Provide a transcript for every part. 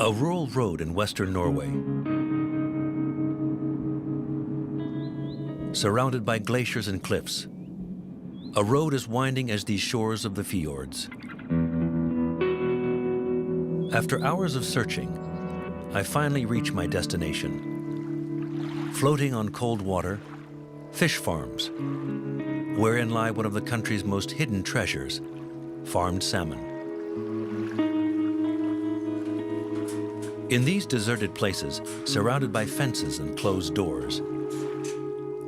A rural road in western Norway, surrounded by glaciers and cliffs. A road as winding as these shores of the fjords. After hours of searching, I finally reach my destination. Floating on cold water, fish farms, wherein lie one of the country's most hidden treasures, farmed salmon. In these deserted places, surrounded by fences and closed doors,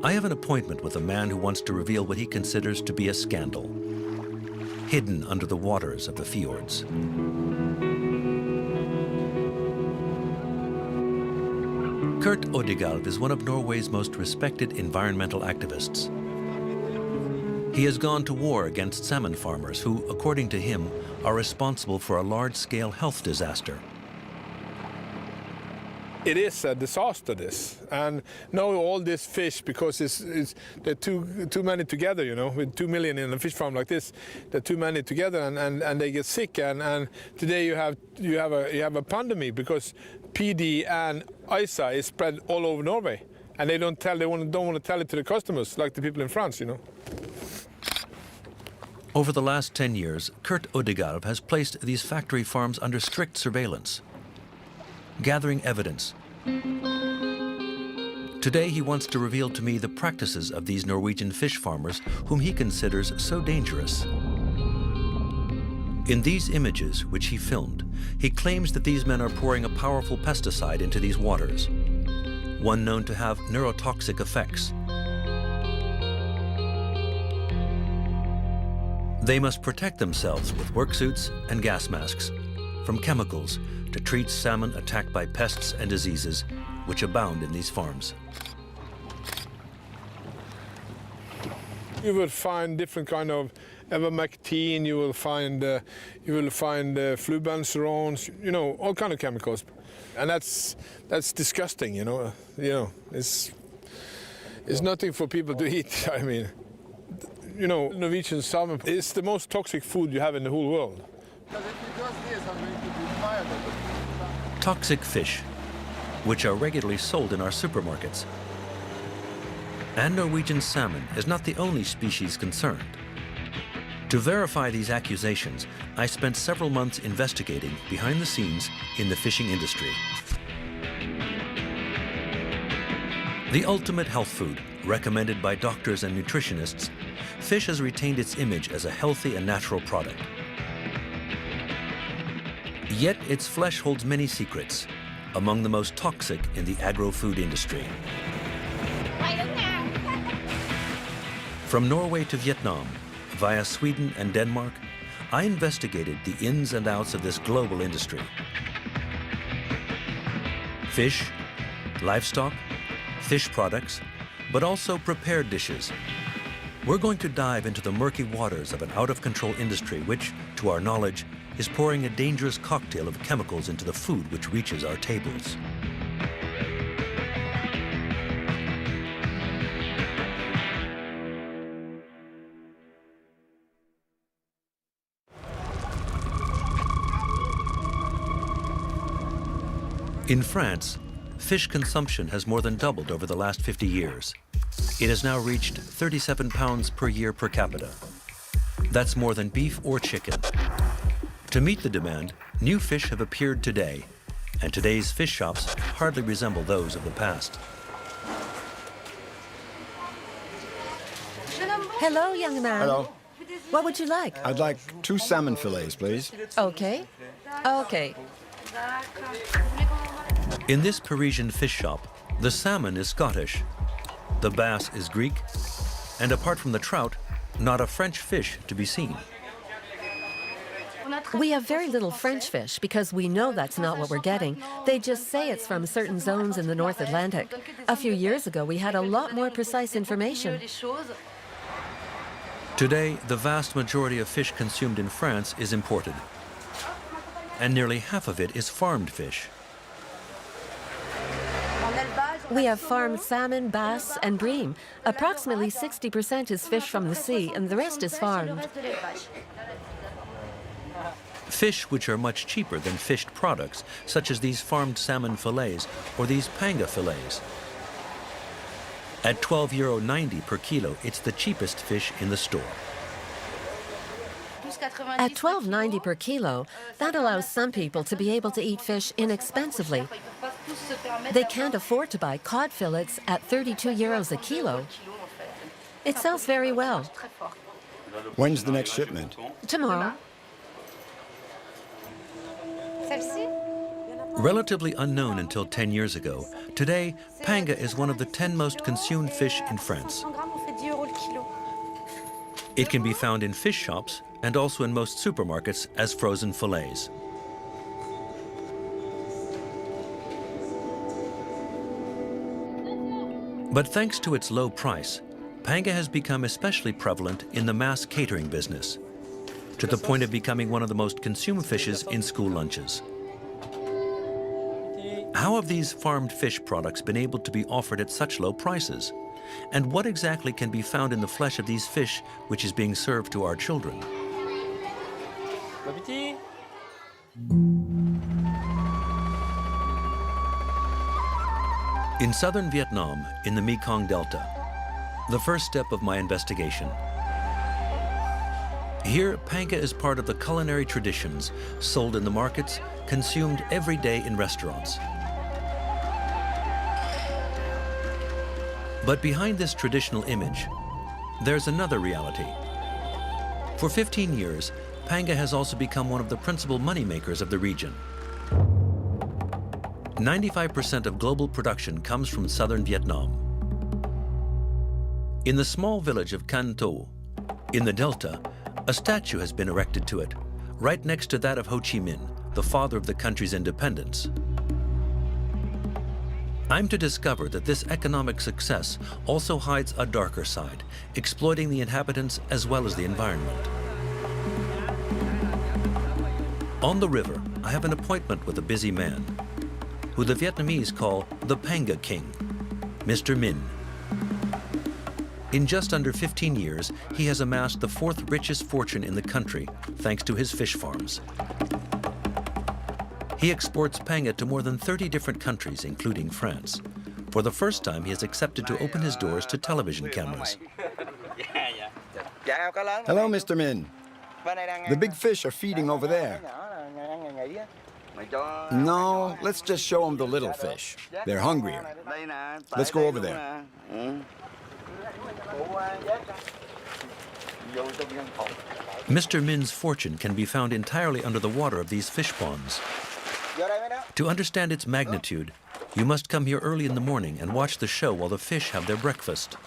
I have an appointment with a man who wants to reveal what he considers to be a scandal, hidden under the waters of the fjords. Kurt Odegalv is one of Norway's most respected environmental activists. He has gone to war against salmon farmers who, according to him, are responsible for a large-scale health disaster. It is a disaster, this, and now all this fish, because they're too many together, you know, with 2 million in a fish farm like this, they're too many together, and they get sick, and today you have a pandemic because PD and ISA is spread all over Norway, and they don't want to tell it to the customers like the people in France, you know. Over the last 10 years, Kurt Odegalv has placed these factory farms under strict surveillance, gathering evidence. Today he wants to reveal to me the practices of these Norwegian fish farmers whom he considers so dangerous. In these images, which he filmed, he claims that these men are pouring a powerful pesticide into these waters, one known to have neurotoxic effects. They must protect themselves with work suits and gas masks from chemicals to treat salmon attacked by pests and diseases which abound in these farms. You will find different kind of ivermectin, you will find flubenzerones, you know, all kind of chemicals, and that's disgusting, you know. It's nothing for people to eat. I mean, you know, Norwegian salmon is the most toxic food you have in the whole world. Toxic fish, which are regularly sold in our supermarkets. And Norwegian salmon is not the only species concerned. To verify these accusations, I spent several months investigating behind the scenes in the fishing industry. The ultimate health food, recommended by doctors and nutritionists, fish has retained its image as a healthy and natural product. Yet its flesh holds many secrets, among the most toxic in the agro-food industry. From Norway to Vietnam, via Sweden and Denmark, I investigated the ins and outs of this global industry. Fish, livestock, fish products, but also prepared dishes. We're going to dive into the murky waters of an out-of-control industry which, to our knowledge, is pouring a dangerous cocktail of chemicals into the food which reaches our tables. In France, fish consumption has more than doubled over the last 50 years. It has now reached 37 pounds per year per capita. That's more than beef or chicken. To meet the demand, new fish have appeared today, and today's fish shops hardly resemble those of the past. Hello, young man. Hello. What would you like? I'd like 2 salmon fillets, please. Okay. Okay. In this Parisian fish shop, the salmon is Scottish, the bass is Greek, and apart from the trout, not a French fish to be seen. We have very little French fish because we know that's not what we're getting. They just say it's from certain zones in the North Atlantic. A few years ago, we had a lot more precise information. Today, the vast majority of fish consumed in France is imported, and nearly half of it is farmed fish. We have farmed salmon, bass, and bream. Approximately 60% is fish from the sea, and the rest is farmed. Fish which are much cheaper than fished products, such as these farmed salmon fillets or these panga fillets. At €12.90 per kilo, it's the cheapest fish in the store. At $12.90 per kilo, that allows some people to be able to eat fish inexpensively. They can't afford to buy cod fillets at €32 a kilo. It sells very well. When's the next shipment? Tomorrow. Relatively unknown until 10 years ago, today, panga is one of the 10 most consumed fish in France. It can be found in fish shops and also in most supermarkets as frozen fillets. But thanks to its low price, panga has become especially prevalent in the mass catering business, to the point of becoming one of the most consumed fishes in school lunches. How have these farmed fish products been able to be offered at such low prices? And what exactly can be found in the flesh of these fish which is being served to our children? In southern Vietnam, in the Mekong Delta, the first step of my investigation. Here, panga is part of the culinary traditions, sold in the markets, consumed every day in restaurants. But behind this traditional image, there's another reality. For 15 years, panga has also become one of the principal moneymakers of the region. 95% of global production comes from southern Vietnam. In the small village of Can Tho, in the Delta, a statue has been erected to it, right next to that of Ho Chi Minh, the father of the country's independence. I'm to discover that this economic success also hides a darker side, exploiting the inhabitants as well as the environment. On the river, I have an appointment with a busy man, who the Vietnamese call the Panga King, Mr. Minh. In just under 15 years, he has amassed the fourth richest fortune in the country, thanks to his fish farms. He exports panga to more than 30 different countries, including France. For the first time, he has accepted to open his doors to television cameras. Hello, Mr. Minh. The big fish are feeding over there. No, let's just show them the little fish. They're hungrier. Let's go over there. Mr. Minh's fortune can be found entirely under the water of these fish ponds. To understand its magnitude, you must come here early in the morning and watch the show while the fish have their breakfast.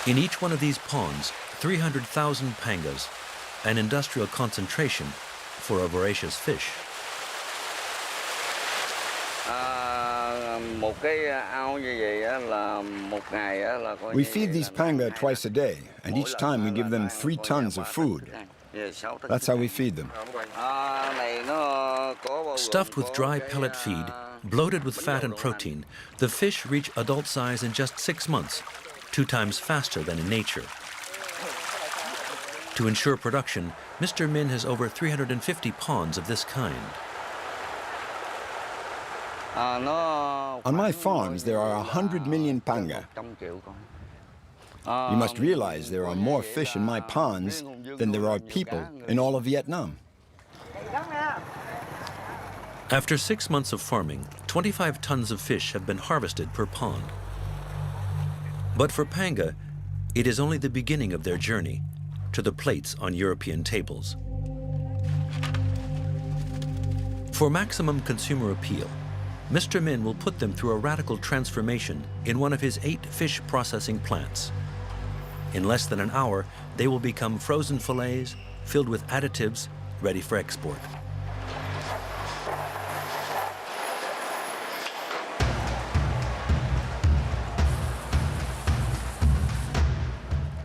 In each one of these ponds, 300,000 pangas, an industrial concentration for a voracious fish. We feed these panga twice a day, and each time we give them 3 tons of food. That's how we feed them. Stuffed with dry pellet feed, bloated with fat and protein, the fish reach adult size in just 6 months, 2 times faster than in nature. To ensure production, Mr. Minh has over 350 ponds of this kind. On my farms, there are 100 million panga. You must realize there are more fish in my ponds than there are people in all of Vietnam. After 6 months of farming, 25 tons of fish have been harvested per pond. But for panga, it is only the beginning of their journey to the plates on European tables. For maximum consumer appeal, Mr. Minh will put them through a radical transformation in one of his 8 fish processing plants. In less than an hour, they will become frozen fillets filled with additives ready for export.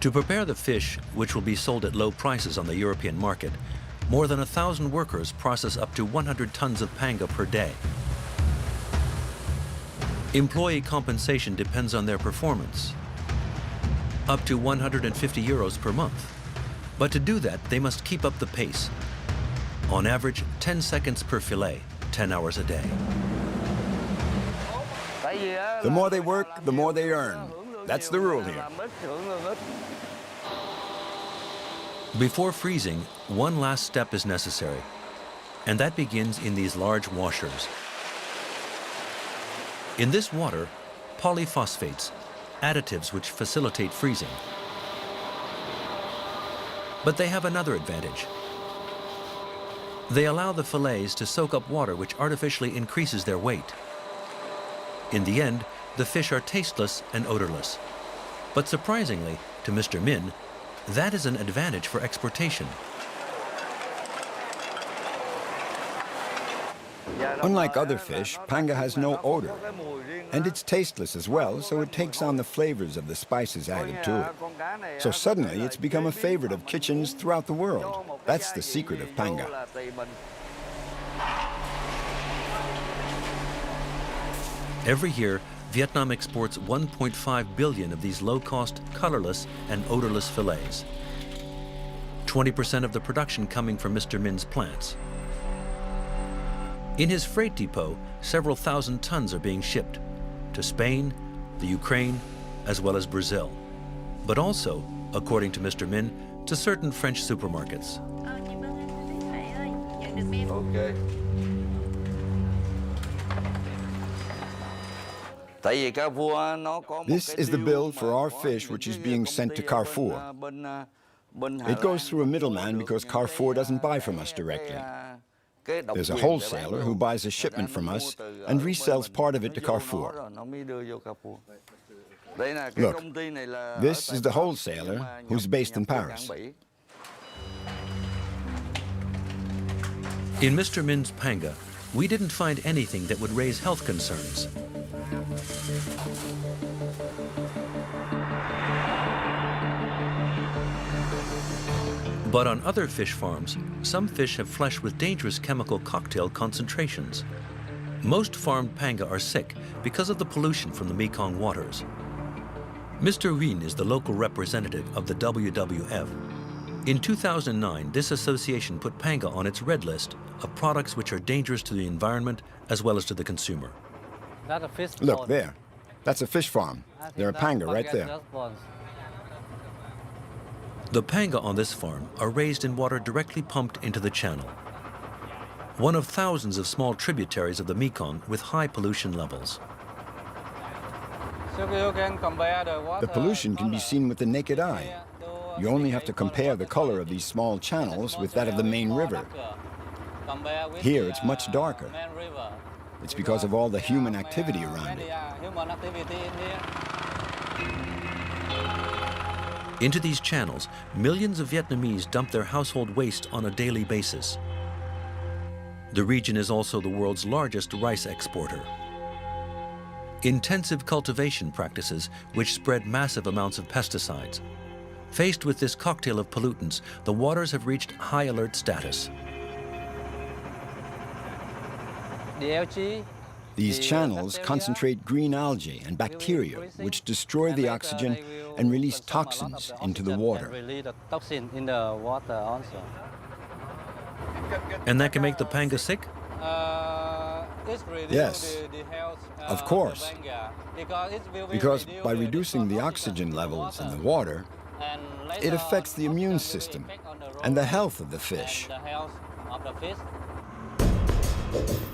To prepare the fish, which will be sold at low prices on the European market, More than 1,000 workers process up to 100 tons of panga per day. Employee compensation depends on their performance, up to 150 euros per month. But to do that, they must keep up the pace. On average, 10 seconds per fillet, 10 hours a day. The more they work, the more they earn. That's the rule here. Before freezing, one last step is necessary, and that begins in these large washers. In this water, polyphosphates, additives which facilitate freezing. But they have another advantage. They allow the fillets to soak up water which artificially increases their weight. In the end, the fish are tasteless and odorless. But surprisingly, to Mr. Min, that is an advantage for exportation. Unlike other fish, panga has no odor. And it's tasteless as well, so it takes on the flavors of the spices added to it. So suddenly, it's become a favorite of kitchens throughout the world. That's the secret of panga. Every year, Vietnam exports 1.5 billion of these low-cost, colorless, and odorless fillets. 20% of the production coming from Mr. Min's plants. In his freight depot, several thousand tons are being shipped to Spain, the Ukraine, as well as Brazil. But also, according to Mr. Min, to certain French supermarkets. Okay. This is the bill for our fish which is being sent to Carrefour. It goes through a middleman because Carrefour doesn't buy from us directly. There's a wholesaler who buys a shipment from us and resells part of it to Carrefour. Look, this is the wholesaler who's based in Paris. In Mr. Min's panga, we didn't find anything that would raise health concerns. But on other fish farms, some fish have flesh with dangerous chemical cocktail concentrations. Most farmed panga are sick because of the pollution from the Mekong waters. Mr. Nguyen is the local representative of the WWF. In 2009, this association put panga on its red list of products which are dangerous to the environment as well as to the consumer. Look, there. That's a fish farm. There are panga right there. The panga on this farm are raised in water directly pumped into the channel, one of thousands of small tributaries of the Mekong with high pollution levels. The pollution can be seen with the naked eye. You only have to compare the color of these small channels with that of the main river. Here, it's much darker. It's because of all the human activity around it. Into these channels, millions of Vietnamese dump their household waste on a daily basis. The region is also the world's largest rice exporter. Intensive cultivation practices which spread massive amounts of pesticides. Faced with this cocktail of pollutants, the waters have reached high alert status. These channels concentrate green algae and bacteria, which destroy the oxygen and release toxins into the water. And that can make the panga sick? Yes, of course. Because by reducing the oxygen levels in the water, it affects the immune system and the health of the fish.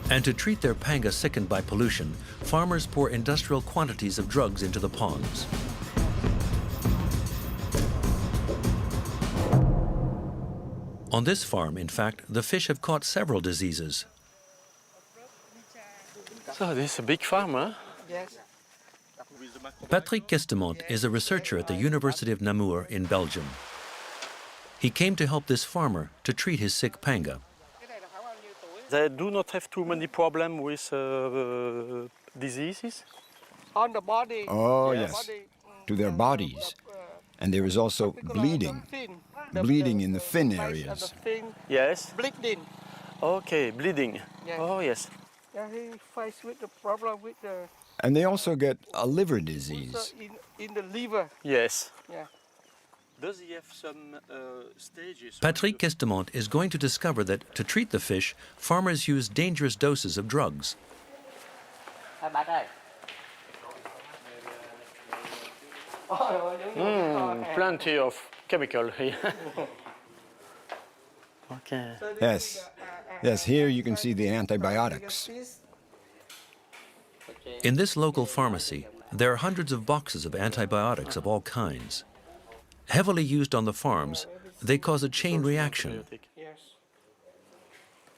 And to treat their panga sickened by pollution, farmers pour industrial quantities of drugs into the ponds. On this farm, in fact, the fish have caught several diseases. So this is a big farm, huh? Yes. Patrick Kestemont is a researcher at the University of Namur in Belgium. He came to help this farmer to treat his sick panga. They do not have too many problems with diseases. On the body. Oh, yes, to their bodies. And there is also bleeding. bleeding in the fin areas. Yes. Bleeding. Okay, bleeding. Yeah. Oh, yes. Yeah, he fights with the problem with the And they also get a liver disease. in the liver. Yes. Yeah. Does he have some stages? Patrick Questemont is going to discover that to treat the fish, farmers use dangerous doses of drugs. Plenty of chemical here. Okay. Yes, here you can see the antibiotics. In this local pharmacy, there are hundreds of boxes of antibiotics of all kinds. Heavily used on the farms, they cause a chain reaction. Yes.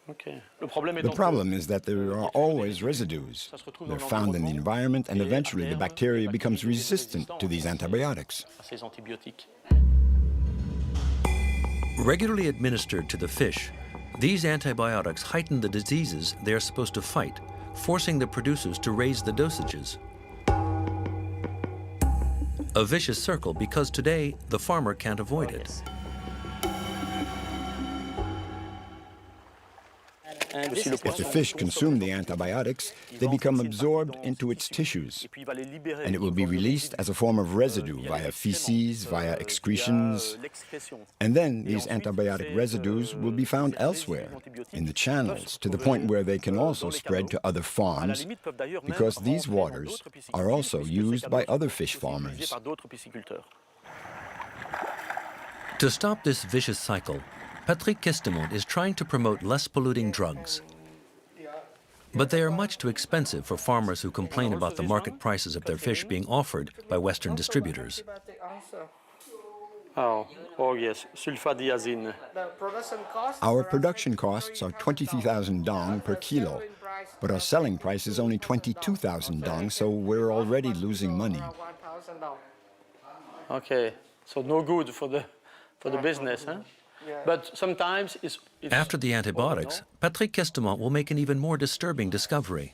Okay. The problem is that there are always residues. They're found in the environment, and eventually the bacteria becomes resistant to these antibiotics. Ces antibiotiques. Regularly administered to the fish, these antibiotics heighten the diseases they are supposed to fight, forcing the producers to raise the dosages. A vicious circle because today the farmer can't avoid it. If the fish consume the antibiotics, they become absorbed into its tissues, and it will be released as a form of residue via feces, via excretions, and then these antibiotic residues will be found elsewhere, in the channels, to the point where they can also spread to other farms, because these waters are also used by other fish farmers. To stop this vicious cycle, Patrick Questemont is trying to promote less polluting drugs. But they are much too expensive for farmers who complain about the market prices of their fish being offered by Western distributors. Oh yes, sulfadiazine. Our production costs are 23,000 dong per kilo, but our selling price is only 22,000 dong, so we're already losing money. Okay, so no good for the business, huh? But sometimes it's After the antibiotics, Patrick Questemont will make an even more disturbing discovery.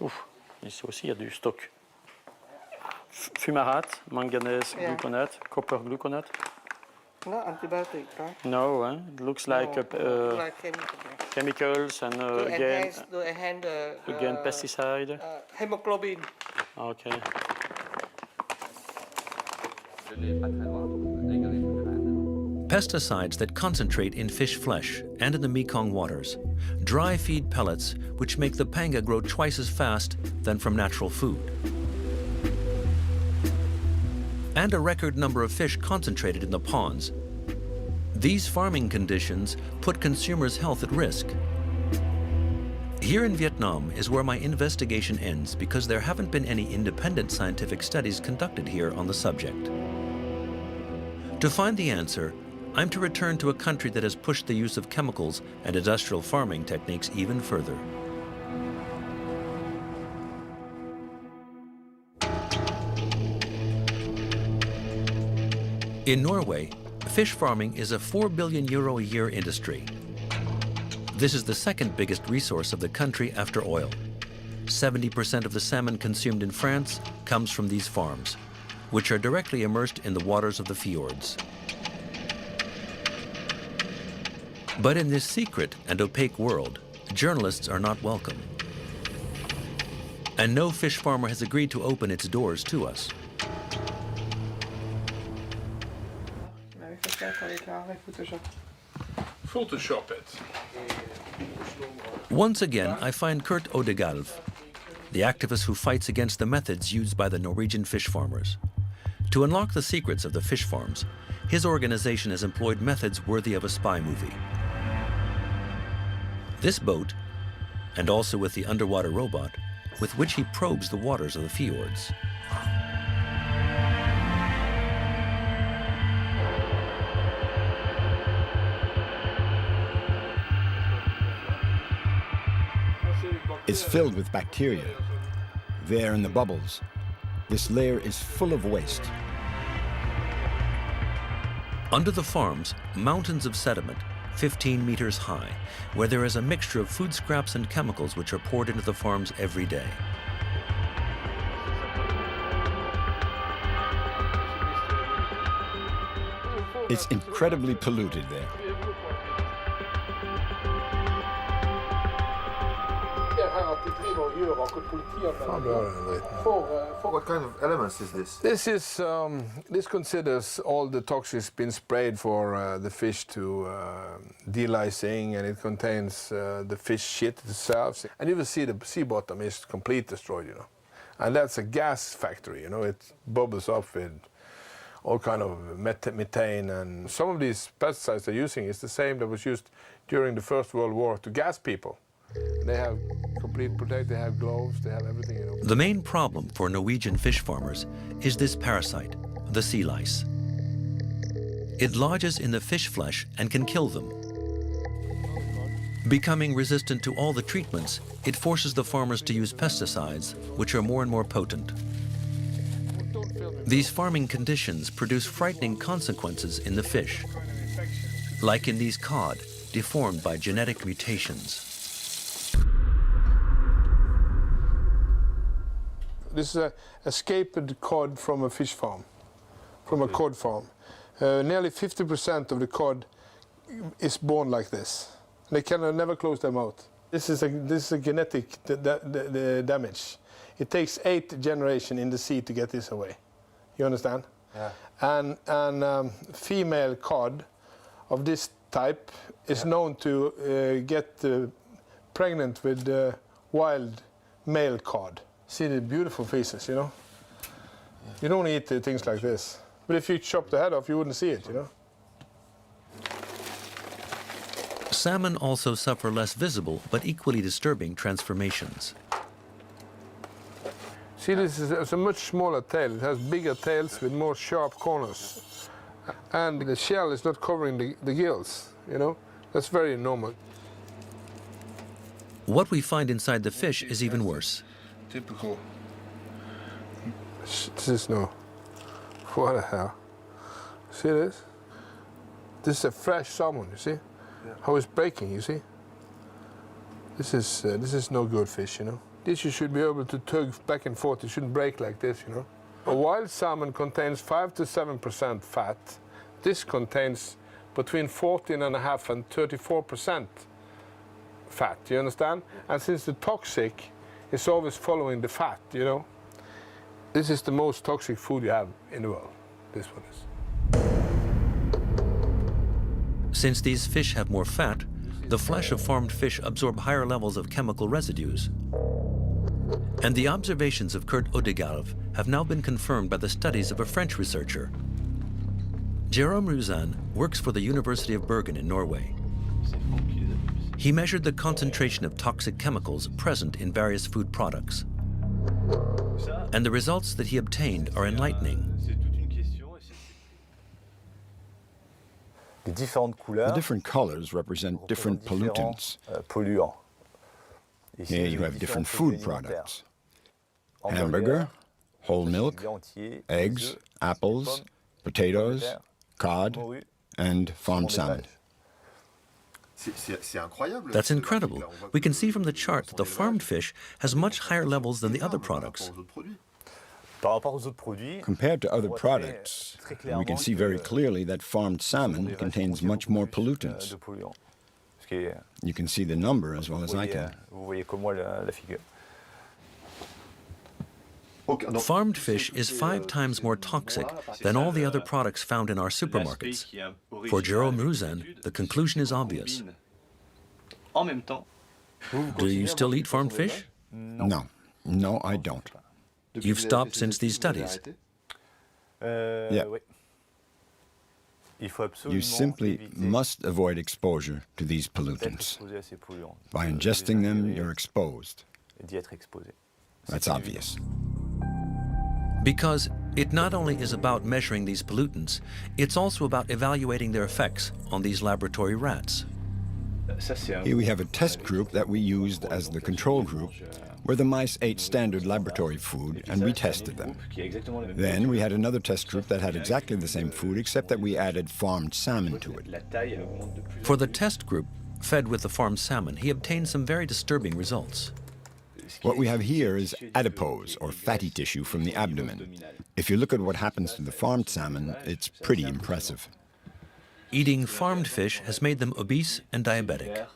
Ouf, ici aussi il y a du stock. Fumarate, manganese, gluconate, copper gluconate. No antibiotic, right? No, huh? It looks like Like chemicals and again pesticide. hemoglobin. Okay. Pesticides that concentrate in fish flesh and in the Mekong waters, dry feed pellets which make the panga grow twice as fast than from natural food, and a record number of fish concentrated in the ponds. These farming conditions put consumers' health at risk. Here in Vietnam is where my investigation ends because there haven't been any independent scientific studies conducted here on the subject. To find the answer, I'm to return to a country that has pushed the use of chemicals and industrial farming techniques even further. In Norway, fish farming is a €4 billion a year industry. This is the second biggest resource of the country after oil. 70% of the salmon consumed in France comes from these farms, which are directly immersed in the waters of the fjords. But in this secret and opaque world, journalists are not welcome. And no fish farmer has agreed to open its doors to us. Photoshop it. Once again, I find Kurt Odegalv, the activist who fights against the methods used by the Norwegian fish farmers. To unlock the secrets of the fish farms, his organization has employed methods worthy of a spy movie. This boat, and also with the underwater robot, with which he probes the waters of the fjords. It's filled with bacteria. There in the bubbles, this layer is full of waste. Under the farms, mountains of sediment, 15 meters high, where there is a mixture of food scraps and chemicals which are poured into the farms every day. It's incredibly polluted there. What kind of elements is this? This considers all the toxins been sprayed for the fish to delicing, and it contains the fish shit itself. And you will see the sea bottom is completely destroyed, you know. And that's a gas factory, you know. It bubbles up with all kind of methane, and some of these pesticides they're using is the same that was used during the First World War to gas people. They have complete protect, they have gloves, they have everything, you know. The main problem for Norwegian fish farmers is this parasite, the sea lice. It lodges in the fish flesh and can kill them. Becoming resistant to all the treatments, it forces the farmers to use pesticides, which are more and more potent. These farming conditions produce frightening consequences in the fish, like in these cod, deformed by genetic mutations. This is a escaped cod from a fish farm, from a cod farm. Nearly 50% of the cod is born like this. They can never close their mouth. This is a genetic damage. It takes 8 generations in the sea to get this away. You understand? Yeah. And female cod of this type is known to get pregnant with wild male cod. See the beautiful faces, you know? Yeah. You don't eat things like this. But if you chop the head off, you wouldn't see it, you know? Salmon also suffer less visible but equally disturbing transformations. See, this is a much smaller tail. It has bigger tails with more sharp corners. And the shell is not covering the gills, you know? That's very normal. What we find inside the fish is even worse. Typical. This is no. What the hell? See this? This is a fresh salmon, you see? Yeah. How it's breaking, you see? This is no good fish, you know? This you should be able to tug back and forth. It shouldn't break like this, you know? A wild salmon contains 5 to 7% fat. This contains between 14.5% and 34% fat, you understand? And since the toxic is always following the fat, you know? This is the most toxic food you have in the world. This one is. Since these fish have more fat, the flesh of farmed fish absorb higher levels of chemical residues. And the observations of Kurt Odegaard have now been confirmed by the studies of a French researcher. Jérôme Ruzan works for the University of Bergen in Norway. He measured the concentration of toxic chemicals present in various food products. And the results that he obtained are enlightening. The different colors represent different pollutants. Here you have different food products. Hamburger, whole milk, eggs, apples, potatoes, cod, and farmed salmon. That's incredible. We can see from the chart that the farmed fish has much higher levels than the other products. Compared to other products, we can see very clearly that farmed salmon contains much more pollutants. You can see the number as well as I can. Farmed fish is 5 times more toxic than all the other products found in our supermarkets. For Jérôme Ruzan, the conclusion is obvious. Do you still eat farmed fish? No, I don't. You've stopped since these studies? Yeah. You simply must avoid exposure to these pollutants. By ingesting them, you're exposed. That's obvious. Because it not only is about measuring these pollutants, it's also about evaluating their effects on these laboratory rats. Here we have a test group that we used as the control group, where the mice ate standard laboratory food and we tested them. Then we had another test group that had exactly the same food, except that we added farmed salmon to it. For the test group, fed with the farmed salmon, he obtained some very disturbing results. What we have here is adipose, or fatty tissue from the abdomen. If you look at what happens to the farmed salmon, it's pretty impressive. Eating farmed fish has made them obese and diabetic.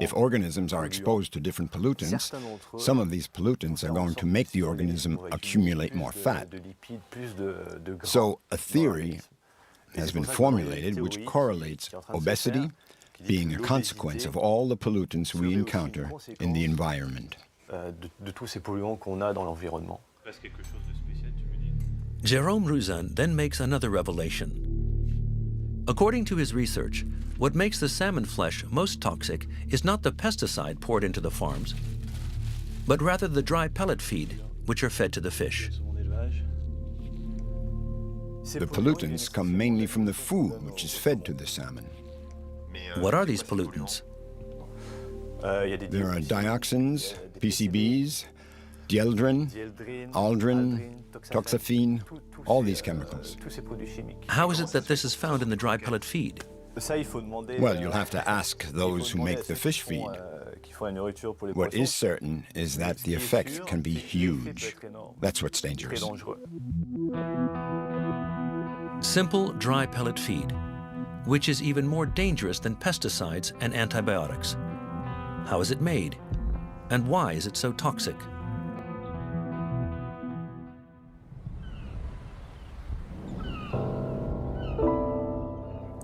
If organisms are exposed to different pollutants, some of these pollutants are going to make the organism accumulate more fat. So a theory has been formulated which correlates obesity being a consequence of all the pollutants we encounter in the environment. Jérôme Rouzan then makes another revelation. According to his research, what makes the salmon flesh most toxic is not the pesticide poured into the farms, but rather the dry pellet feed which are fed to the fish. The pollutants come mainly from the food which is fed to the salmon. What are these pollutants? There are dioxins, PCBs, dieldrin, aldrin, toxaphene, all these chemicals. How is it that this is found in the dry pellet feed? Well, you'll have to ask those who make the fish feed. What is certain is that the effects can be huge. That's what's dangerous. Simple dry pellet feed, which is even more dangerous than pesticides and antibiotics. How is it made? And why is it so toxic?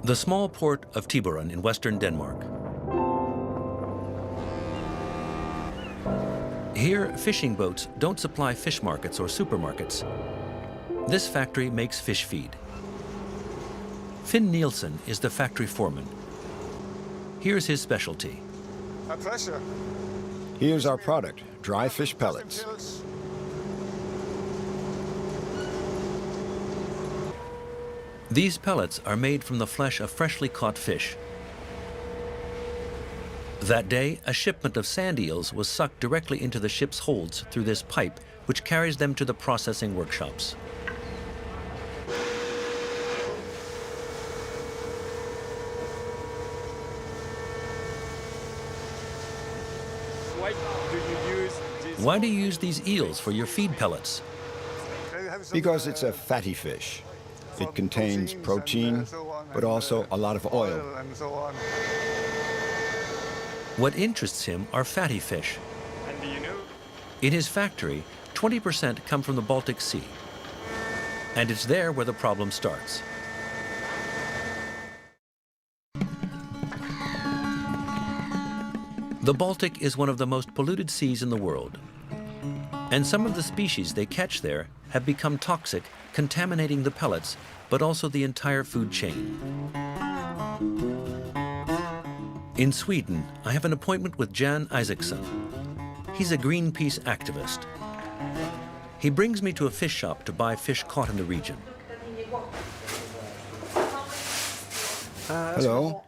The small port of Tiburon in western Denmark. Here, fishing boats don't supply fish markets or supermarkets. This factory makes fish feed. Finn Nielsen is the factory foreman. Here's his specialty. Here's our product, dry fish pellets. These pellets are made from the flesh of freshly caught fish. That day, a shipment of sand eels was sucked directly into the ship's holds through this pipe, which carries them to the processing workshops. Why do you use these eels for your feed pellets? Because it's a fatty fish. It contains protein, but also a lot of oil. What interests him are fatty fish. In his factory, 20% come from the Baltic Sea. And it's there where the problem starts. The Baltic is one of the most polluted seas in the world. And some of the species they catch there have become toxic, contaminating the pellets, but also the entire food chain. In Sweden, I have an appointment with Jan Isaacson. He's a Greenpeace activist. He brings me to a fish shop to buy fish caught in the region. Hello.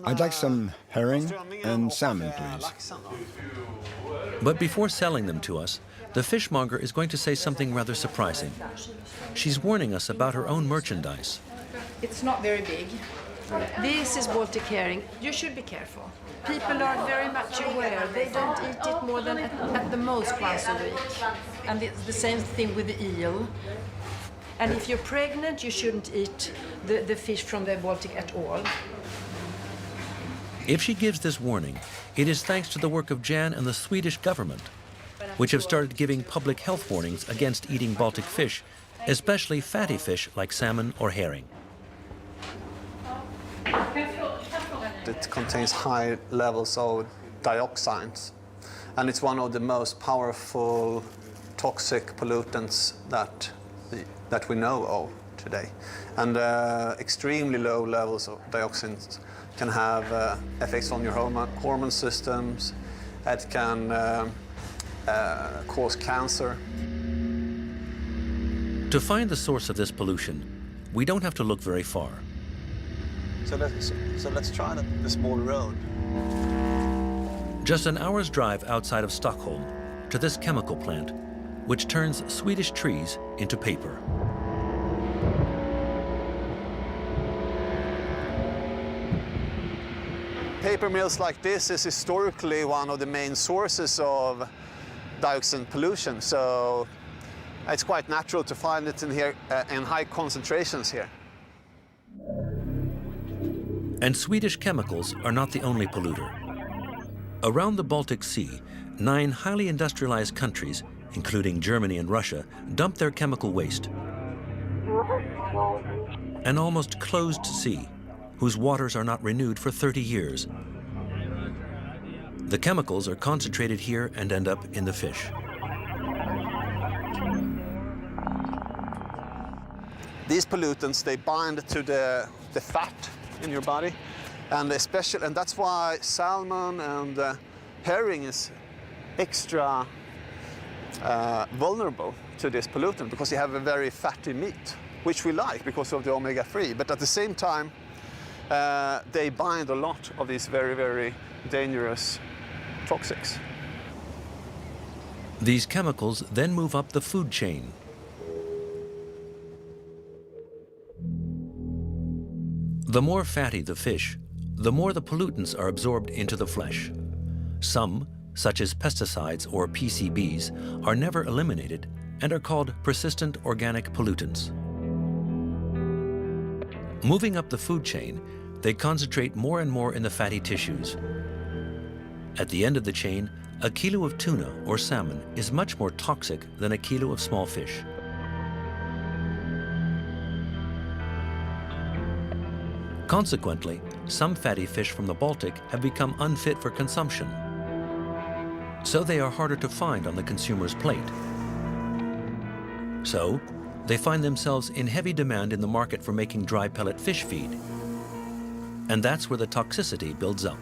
I'd like some herring and salmon, please. But before selling them to us, the fishmonger is going to say something rather surprising. She's warning us about her own merchandise. It's not very big. This is Baltic herring. You should be careful. People are very much aware. They don't eat it more than at the most once a week. And it's the same thing with the eel. And if you're pregnant, you shouldn't eat the fish from the Baltic at all. If she gives this warning, it is thanks to the work of Jan and the Swedish government, which have started giving public health warnings against eating Baltic fish, especially fatty fish like salmon or herring. It contains high levels of dioxins, and it's one of the most powerful toxic pollutants that we know of today. And extremely low levels of dioxins can have effects on your hormone systems. It can cause cancer. To find the source of this pollution, we don't have to look very far. So let's try the small road. Just an hour's drive outside of Stockholm to this chemical plant, which turns Swedish trees into paper. Paper mills like this is historically one of the main sources of dioxin pollution. So It's quite natural to find it in here in high concentrations here. And Swedish chemicals are not the only polluter. Around the Baltic Sea, 9 highly industrialized countries, including Germany and Russia, dump their chemical waste. An almost closed sea, whose waters are not renewed for 30 years. The chemicals are concentrated here and end up in the fish. These pollutants, they bind to the fat in your body, and that's why salmon and herring is extra vulnerable to this pollutant, because you have a very fatty meat, which we like because of the omega-3. But at the same time, they bind a lot of these very, very dangerous toxics. These chemicals then move up the food chain. The more fatty the fish, the more the pollutants are absorbed into the flesh. Some, such as pesticides or PCBs, are never eliminated and are called persistent organic pollutants. Moving up the food chain, they concentrate more and more in the fatty tissues. At the end of the chain, a kilo of tuna or salmon is much more toxic than a kilo of small fish. Consequently, some fatty fish from the Baltic have become unfit for consumption. So they are harder to find on the consumer's plate. So, they find themselves in heavy demand in the market for making dry pellet fish feed. And that's where the toxicity builds up.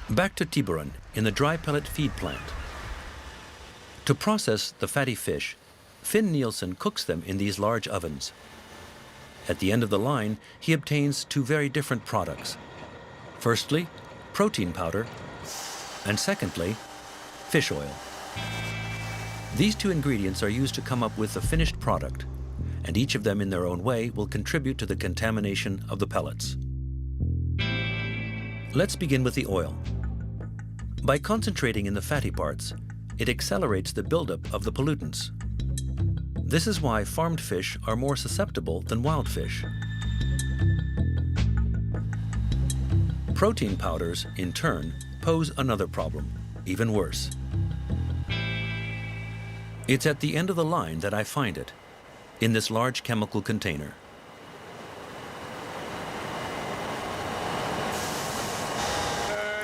Back to Tiburon, in the dry pellet feed plant. To process the fatty fish, Finn Nielsen cooks them in these large ovens. At the end of the line, he obtains 2 very different products. Firstly, protein powder, and secondly, fish oil. These 2 ingredients are used to come up with the finished product, and each of them in their own way will contribute to the contamination of the pellets. Let's begin with the oil. By concentrating in the fatty parts, it accelerates the buildup of the pollutants. This is why farmed fish are more susceptible than wild fish. Protein powders, in turn, pose another problem, even worse. It's at the end of the line that I find it, in this large chemical container.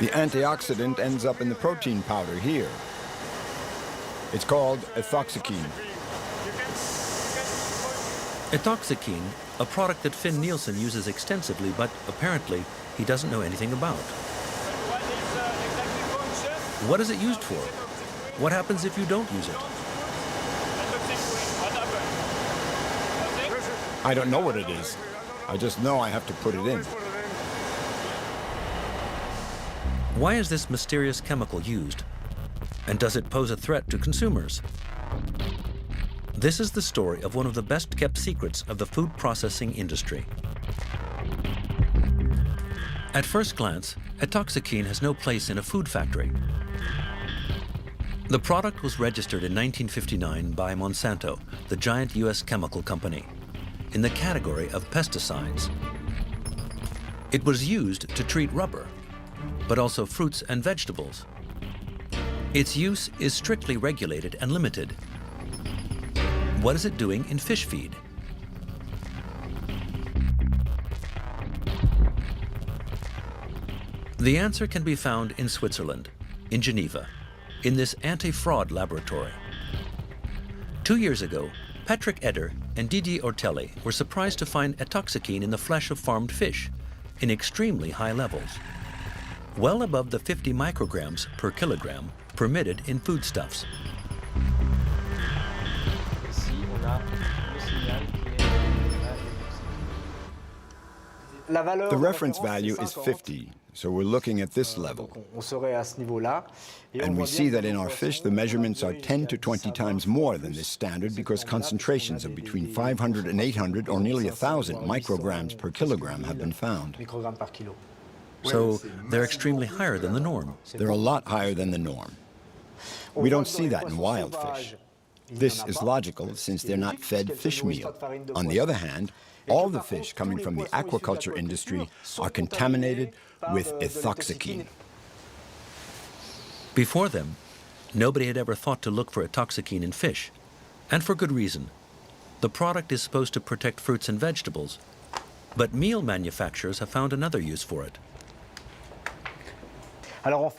The antioxidant ends up in the protein powder here. It's called ethoxyquin. Ethoxyquin, a product that Finn Nielsen uses extensively, but apparently he doesn't know anything about. What is it used for? What happens if you don't use it? I don't know what it is. I just know I have to put it in. Why is this mysterious chemical used? And does it pose a threat to consumers? This is the story of one of the best-kept secrets of the food processing industry. At first glance, ethoxyquin has no place in a food factory. The product was registered in 1959 by Monsanto, the giant US chemical company, in the category of pesticides. It was used to treat rubber, but also fruits and vegetables. Its use is strictly regulated and limited. What is it doing in fish feed? The answer can be found in Switzerland, in Geneva, in this anti-fraud laboratory. 2 years ago, Patrick Eder and Didier Ortelli were surprised to find ethoxyquin in the flesh of farmed fish in extremely high levels, well above the 50 micrograms per kilogram permitted in foodstuffs. The reference value is 50, so we're looking at this level. And we see that in our fish, the measurements are 10 to 20 times more than this standard because concentrations of between 500 and 800 or nearly 1,000 micrograms per kilogram have been found. so they're extremely higher than the norm. They're a lot higher than the norm. We don't see that in wild fish. This is logical since they're not fed fish meal. On the other hand, all the fish coming from the aquaculture industry are contaminated with ethoxyquine. Before them, nobody had ever thought to look for ethoxyquine in fish, and for good reason. The product is supposed to protect fruits and vegetables, but meal manufacturers have found another use for it.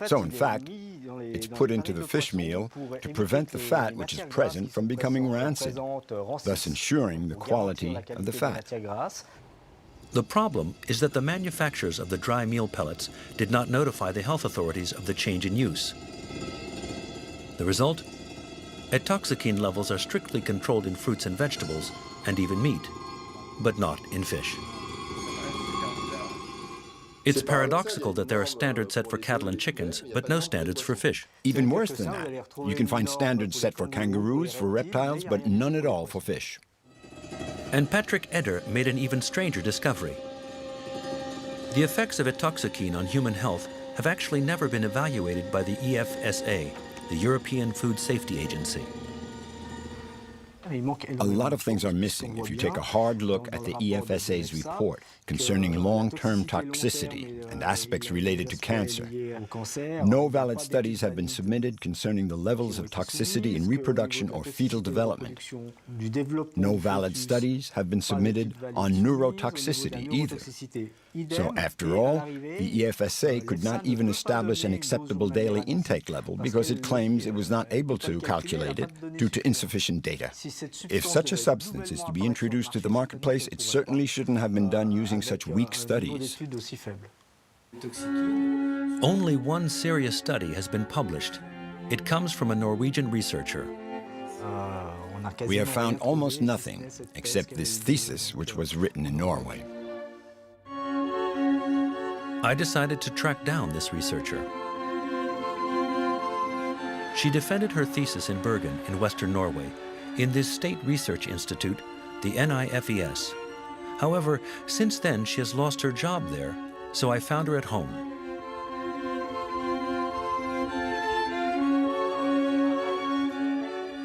So in fact, it's put into the fish meal to prevent the fat which is present from becoming rancid, thus ensuring the quality of the fat. The problem is that the manufacturers of the dry meal pellets did not notify the health authorities of the change in use. The result? Ethoxyquine levels are strictly controlled in fruits and vegetables, and even meat, but not in fish. It's paradoxical that there are standards set for cattle and chickens, but no standards for fish. Even worse than that, you can find standards set for kangaroos, for reptiles, but none at all for fish. And Patrick Eder made an even stranger discovery. The effects of ethoxyquine on human health have actually never been evaluated by the EFSA, the European Food Safety Agency. A lot of things are missing if you take a hard look at the EFSA's report concerning long-term toxicity and aspects related to cancer. No valid studies have been submitted concerning the levels of toxicity in reproduction or fetal development. No valid studies have been submitted on neurotoxicity either. So after all, the EFSA could not even establish an acceptable daily intake level because it claims it was not able to calculate it due to insufficient data. If such a substance is to be introduced to the marketplace, it certainly shouldn't have been done using such weak studies. Only one serious study has been published. It comes from a Norwegian researcher. We have found almost nothing except this thesis, which was written in Norway. I decided to track down this researcher. She defended her thesis in Bergen in Western Norway, in this state research institute, the NIFES. However, since then she has lost her job there, so I found her at home.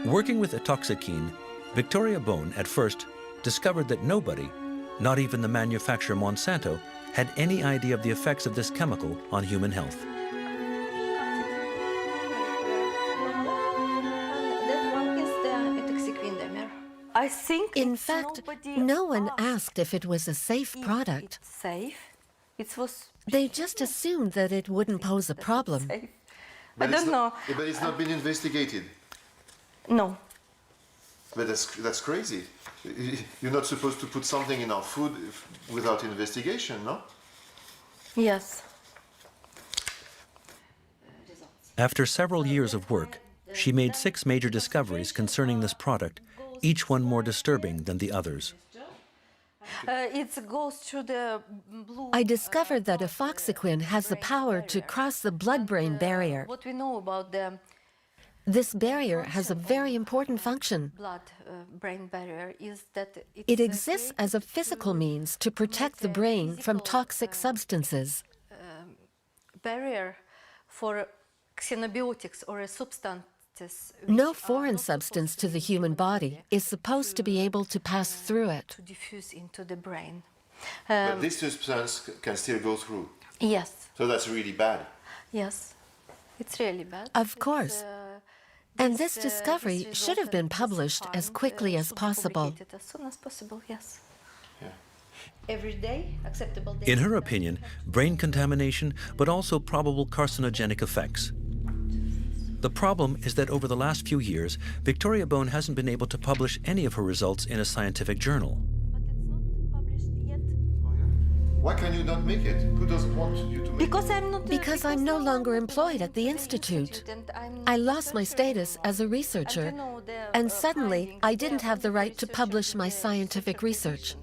Working with ethoxyquine, Victoria Bone at first discovered that nobody, not even the manufacturer Monsanto, had any idea of the effects of this chemical on human health. I think in fact, no one asked if it was a safe product. They just assumed that it wouldn't pose a problem. I don't know. But it's not been investigated. No. But that's crazy. You're not supposed to put something in our food without investigation, no? Yes. After several years of work, she made 6 major discoveries concerning this product, each one more disturbing than the others. It goes through the blue. I discovered that ethoxyquine has the power to cross the blood-brain barrier. What we know about the This barrier has a very important function. blood-brain barrier is that It exists as a physical means to protect the brain from toxic substances. barrier for xenobiotics or substances. No foreign substance to the human body is supposed to be able to pass through it. To diffuse into the brain. But this substance can still go through. Yes. So that's really bad. Yes. It's really bad. Of course. And this discovery should have been published as quickly as possible. As soon as possible, yes. Yeah. Every day, acceptable day. In her opinion, brain contamination, but also probable carcinogenic effects. The problem is that over the last few years, Victoria Bone hasn't been able to publish any of her results in a scientific journal. But it's not published yet. Oh, yeah. Why can you not make it? Who doesn't want you to make Because it? I'm not. Because I'm no longer employed at the institute. I lost my status as a researcher, and suddenly I didn't have the right to publish my scientific research.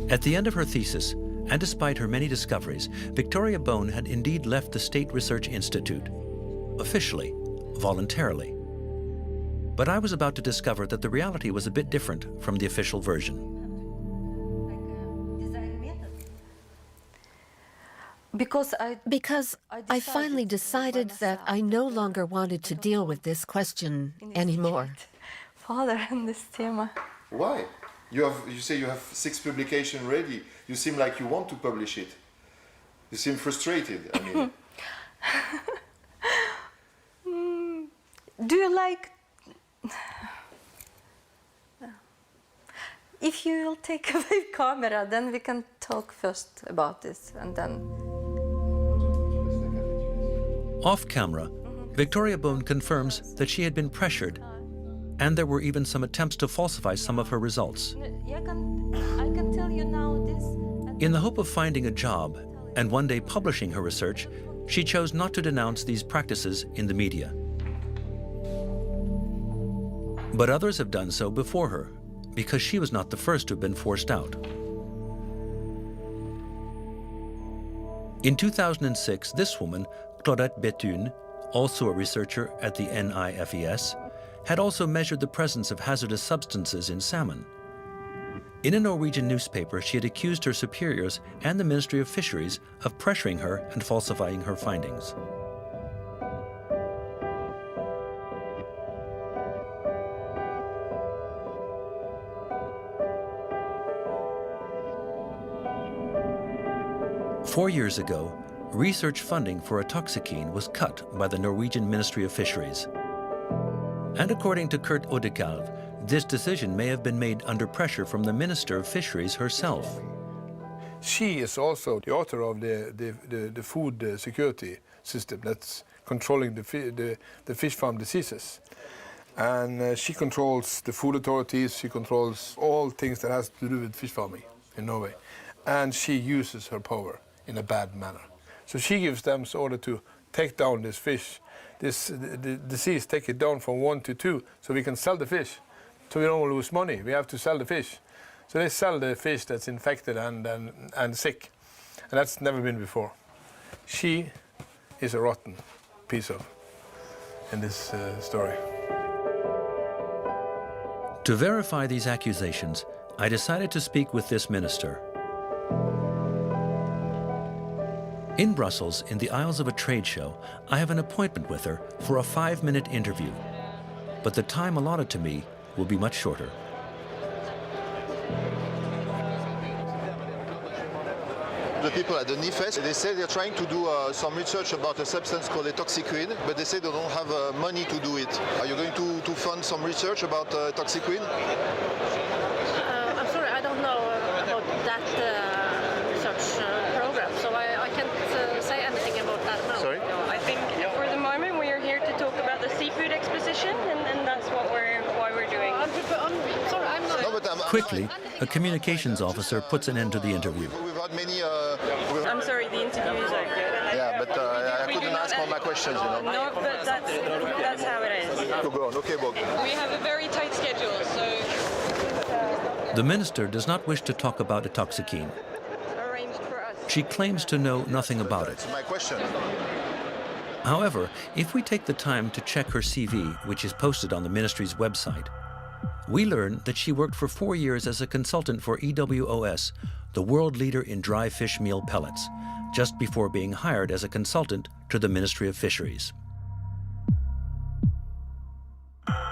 At the end of her thesis, and despite her many discoveries, Victoria Bone had indeed left the State Research Institute, officially, voluntarily. But I was about to discover that the reality was a bit different from the official version. Because I finally decided that I no longer wanted to deal with this question anymore. Father and this tema. Why? You say you have 6 publications ready. You seem like you want to publish it. You seem frustrated. I mean. Do you like... If you will take away camera, then we can talk first about this, and then... Off camera, Victoria Bone confirms that she had been pressured, and there were even some attempts to falsify some of her results. I can tell you now this... In the hope of finding a job and one day publishing her research, she chose not to denounce these practices in the media. But others have done so before her, because she was not the first to have been forced out. In 2006, this woman, Claudette Bethune, also a researcher at the NIFES, had also measured the presence of hazardous substances in salmon. In a Norwegian newspaper, she had accused her superiors and the Ministry of Fisheries of pressuring her and falsifying her findings. Four years ago, research funding for a toxicine was cut by the Norwegian Ministry of Fisheries. And according to Kurt Odekalv, this decision may have been made under pressure from the Minister of Fisheries herself. She is also the author of the food security system that's controlling the fish farm diseases. And she controls the food authorities, she controls all things that has to do with fish farming in Norway. And she uses her power in a bad manner. So she gives them order to take down this fish, the disease, take it down from 1 to 2, so we can sell the fish. So we don't lose money, we have to sell the fish. So they sell the fish that's infected and sick. And that's never been before. She is a rotten piece of in this story. To verify these accusations, I decided to speak with this minister. In Brussels, in the aisles of a trade show, I have an appointment with her for a 5-minute interview. But the time allotted to me will be much shorter. The people at the NIFES, they say they're trying to do some research about a substance called a toxiquine, but they say they don't have money to do it. Are you going to fund some research about toxiquine? I'm sorry, I don't know about that research program, so I can't say anything about that now. Sorry? No, I think for the moment we are here to talk about the seafood exposition, and that's why we're doing. I'm sorry, I'm not... No, but Quickly, a communications officer puts an end to the interview. We've had many... I'm sorry, the interview is over. Yeah, but I couldn't ask all my questions, you know. No, but that's how it is. Go on, okay, Bob. We have a very tight schedule, so... The minister does not wish to talk about a toxicine. Arranged for us. She claims to know nothing about it. That's my question. However, if we take the time to check her CV, which is posted on the ministry's website, we learn that she worked for 4 years as a consultant for EWOS, the world leader in dry fish meal pellets, just before being hired as a consultant to the Ministry of Fisheries.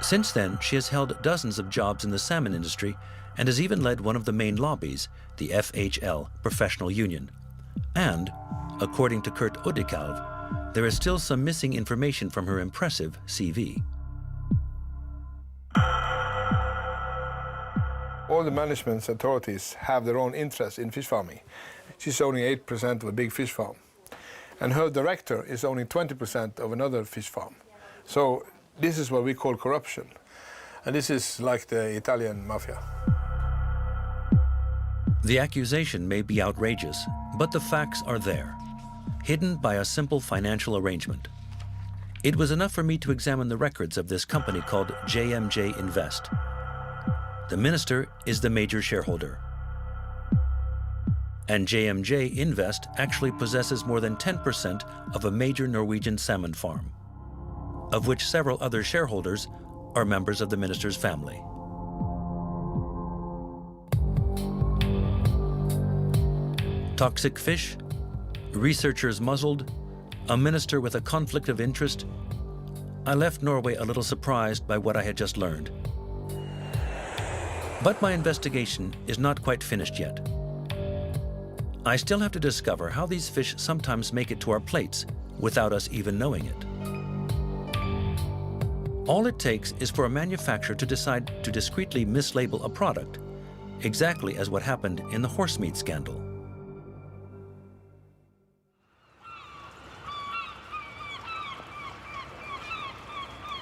Since then, she has held dozens of jobs in the salmon industry and has even led one of the main lobbies, the FHL, professional union. And, according to Kurt Odekalv, there is still some missing information from her impressive CV. All the management authorities have their own interest in fish farming. She's owning 8% of a big fish farm. And her director is owning 20% of another fish farm. So this is what we call corruption. And this is like the Italian mafia. The accusation may be outrageous, but the facts are there, hidden by a simple financial arrangement. It was enough for me to examine the records of this company called JMJ Invest. The minister is the major shareholder. And JMJ Invest actually possesses more than 10% of a major Norwegian salmon farm, of which several other shareholders are members of the minister's family. Toxic fish, Researchers muzzled, a minister with a conflict of interest, I left Norway a little surprised by what I had just learned. But my investigation is not quite finished yet. I still have to discover how these fish sometimes make it to our plates without us even knowing it. All it takes is for a manufacturer to decide to discreetly mislabel a product, exactly as what happened in the horse meat scandal.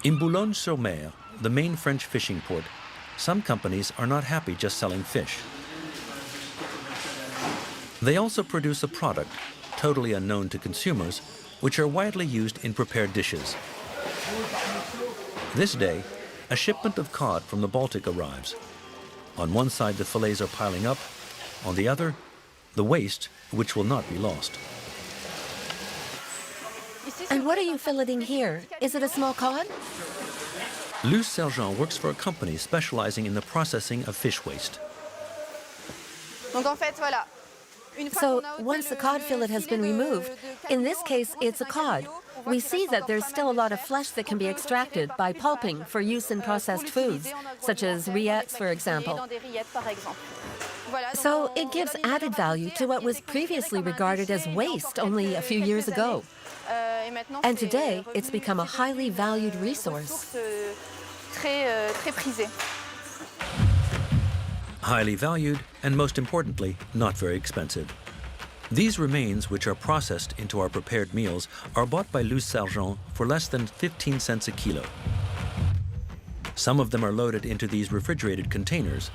In Boulogne-sur-Mer, the main French fishing port, some companies are not happy just selling fish. They also produce a product, totally unknown to consumers, which are widely used in prepared dishes. This day, a shipment of cod from the Baltic arrives. On one side, the fillets are piling up. On the other, the waste, which will not be lost. And what are you filleting here? Is it a small cod? Luce Sergent works for a company specializing in the processing of fish waste. So once the cod fillet has been removed, in this case it's a cod, we see that there's still a lot of flesh that can be extracted by pulping for use in processed foods, such as rillettes, for example. So it gives added value to what was previously regarded as waste only a few years ago. And today, it's become a highly valued resource. Highly valued, and most importantly, not very expensive. These remains, which are processed into our prepared meals, are bought by Luce Sergent for less than 15 cents a kilo. Some of them are loaded into these refrigerated containers.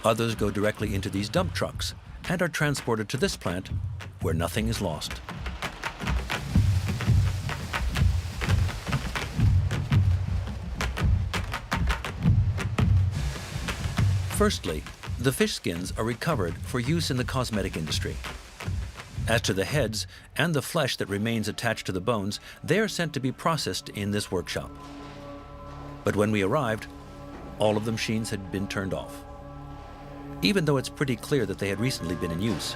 Others go directly into these dump trucks and are transported to this plant, where nothing is lost. Firstly, the fish skins are recovered for use in the cosmetic industry. As to the heads and the flesh that remains attached to the bones, they are sent to be processed in this workshop. But when we arrived, all of the machines had been turned off, even though it's pretty clear that they had recently been in use.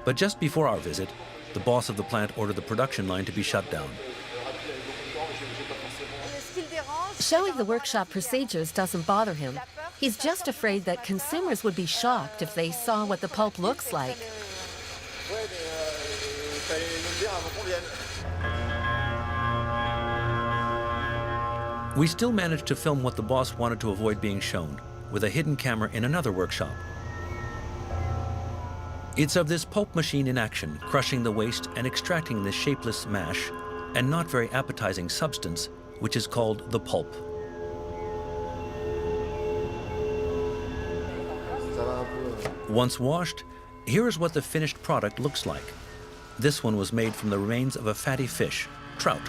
But just before our visit, the boss of the plant ordered the production line to be shut down. Showing the workshop procedures doesn't bother him. He's just afraid that consumers would be shocked if they saw what the pulp looks like. We still managed to film what the boss wanted to avoid being shown, with a hidden camera in another workshop. It's of this pulp machine in action, crushing the waste and extracting this shapeless mash and not very appetizing substance, which is called the pulp. Once washed, here is what the finished product looks like. This one was made from the remains of a fatty fish, trout.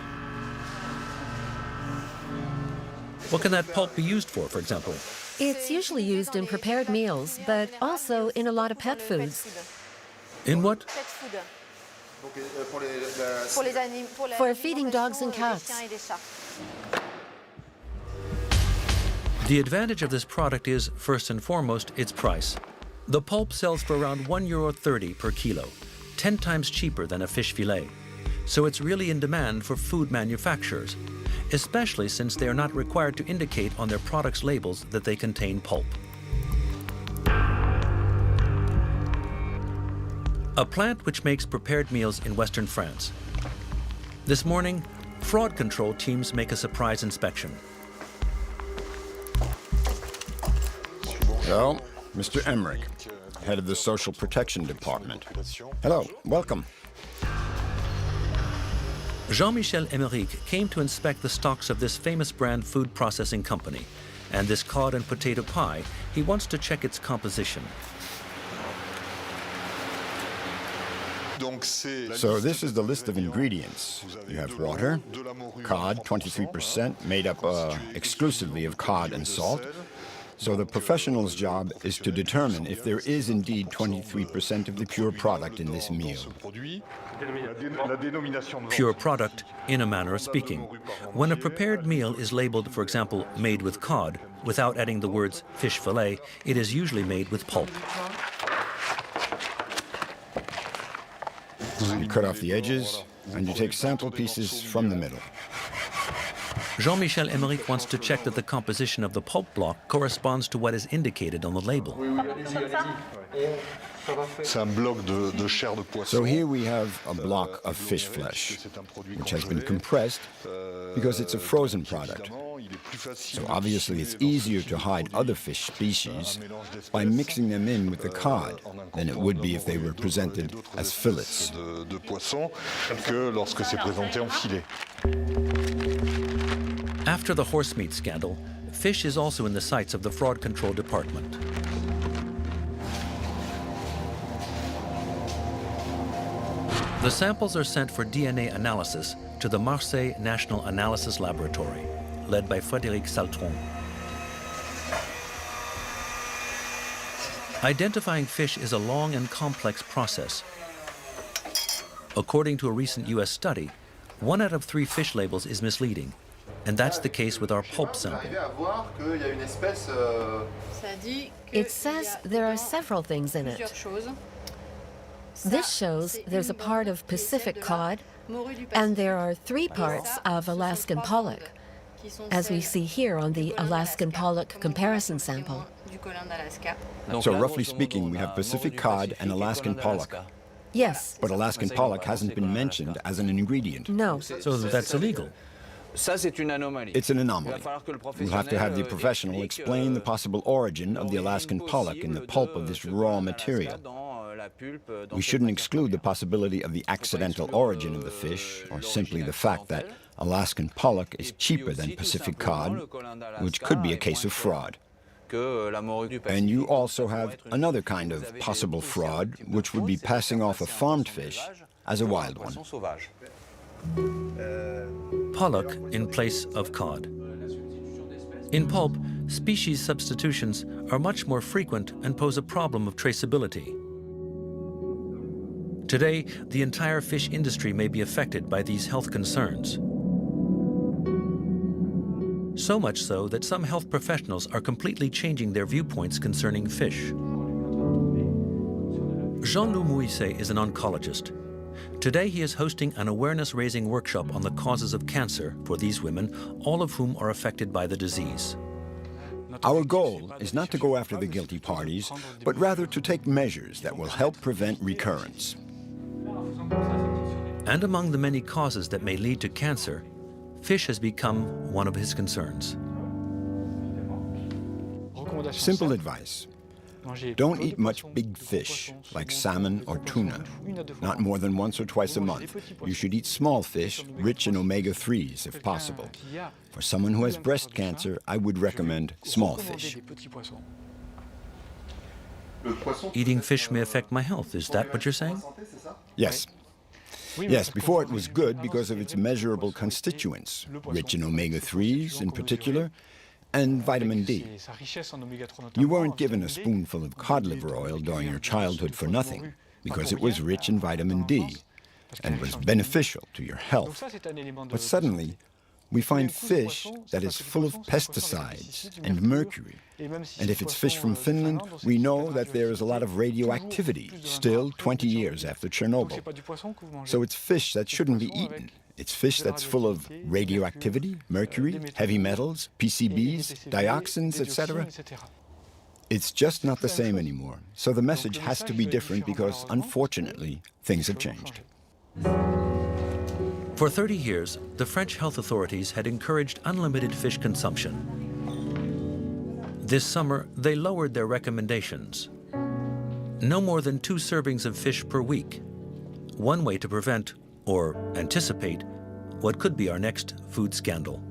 What can that pulp be used for example? It's usually used in prepared meals, but also in a lot of pet foods. In what? For feeding dogs and cats. The advantage of this product is, first and foremost, its price. The pulp sells for around €1.30 per kilo, 10 times cheaper than a fish fillet. So it's really in demand for food manufacturers, especially since they are not required to indicate on their products' labels that they contain pulp. A plant which makes prepared meals in Western France. This morning, fraud control teams make a surprise inspection. So, Mr. Emmerich, head of the Social Protection Department. Hello, welcome. Jean-Michel Emmerich came to inspect the stocks of this famous brand food processing company. And this cod and potato pie, he wants to check its composition. So this is the list of ingredients. You have water, cod, 23%, made up exclusively of cod and salt. So the professional's job is to determine if there is indeed 23% of the pure product in this meal. Pure product, in a manner of speaking. When a prepared meal is labeled, for example, made with cod, without adding the words fish fillet, it is usually made with pulp. You cut off the edges, and you take sample pieces from the middle. Jean-Michel Emerick wants to check that the composition of the pulp block corresponds to what is indicated on the label. So here we have a block of fish flesh, which has been compressed because it's a frozen product. So obviously it's easier to hide other fish species by mixing them in with the cod than it would be if they were presented as fillets. After the horse meat scandal, fish is also in the sights of the fraud control department. The samples are sent for DNA analysis to the Marseille National Analysis Laboratory, led by Frédéric Saltron. Identifying fish is a long and complex process. According to a recent US study, 1 out of 3 fish labels is misleading, and that's the case with our pulp sample. It says there are several things in it. This shows there's a part of Pacific cod, and there are 3 parts of Alaskan pollock, as we see here on the Alaskan pollock comparison sample. So roughly speaking, we have Pacific cod and Alaskan pollock. Yes. But Alaskan pollock hasn't been mentioned as an ingredient. No. So that's illegal. It's an anomaly. We'll have to have the professional explain the possible origin of the Alaskan pollock in the pulp of this raw material. We shouldn't exclude the possibility of the accidental origin of the fish, or simply the fact that Alaskan pollock is cheaper than Pacific cod, which could be a case of fraud. And you also have another kind of possible fraud, which would be passing off a farmed fish as a wild one. Pollock in place of cod. In pulp, species substitutions are much more frequent and pose a problem of traceability. Today, the entire fish industry may be affected by these health concerns. So much so that some health professionals are completely changing their viewpoints concerning fish. Jean-Loup Mouisset is an oncologist. Today he is hosting an awareness-raising workshop on the causes of cancer for these women, all of whom are affected by the disease. Our goal is not to go after the guilty parties, but rather to take measures that will help prevent recurrence. And among the many causes that may lead to cancer, fish has become one of his concerns. Simple advice. Don't eat much big fish, like salmon or tuna, not more than once or twice a month. You should eat small fish, rich in omega-3s if possible. For someone who has breast cancer, I would recommend small fish. Eating fish may affect my health, is that what you're saying? Yes. Yes, before it was good because of its measurable constituents, rich in omega-3s in particular, and vitamin D. You weren't given a spoonful of cod liver oil during your childhood for nothing, because it was rich in vitamin D and was beneficial to your health. But suddenly, we find fish that is full of pesticides and mercury. And if it's fish from Finland, we know that there is a lot of radioactivity, still 20 years after Chernobyl. So it's fish that shouldn't be eaten. It's fish that's full of radioactivity, mercury, heavy metals, PCBs, dioxins, etc. It's just not the same anymore. So the message has to be different because, unfortunately, things have changed. For 30 years, the French health authorities had encouraged unlimited fish consumption. This summer, they lowered their recommendations. No more than 2 servings of fish per week. One way to prevent or anticipate what could be our next food scandal.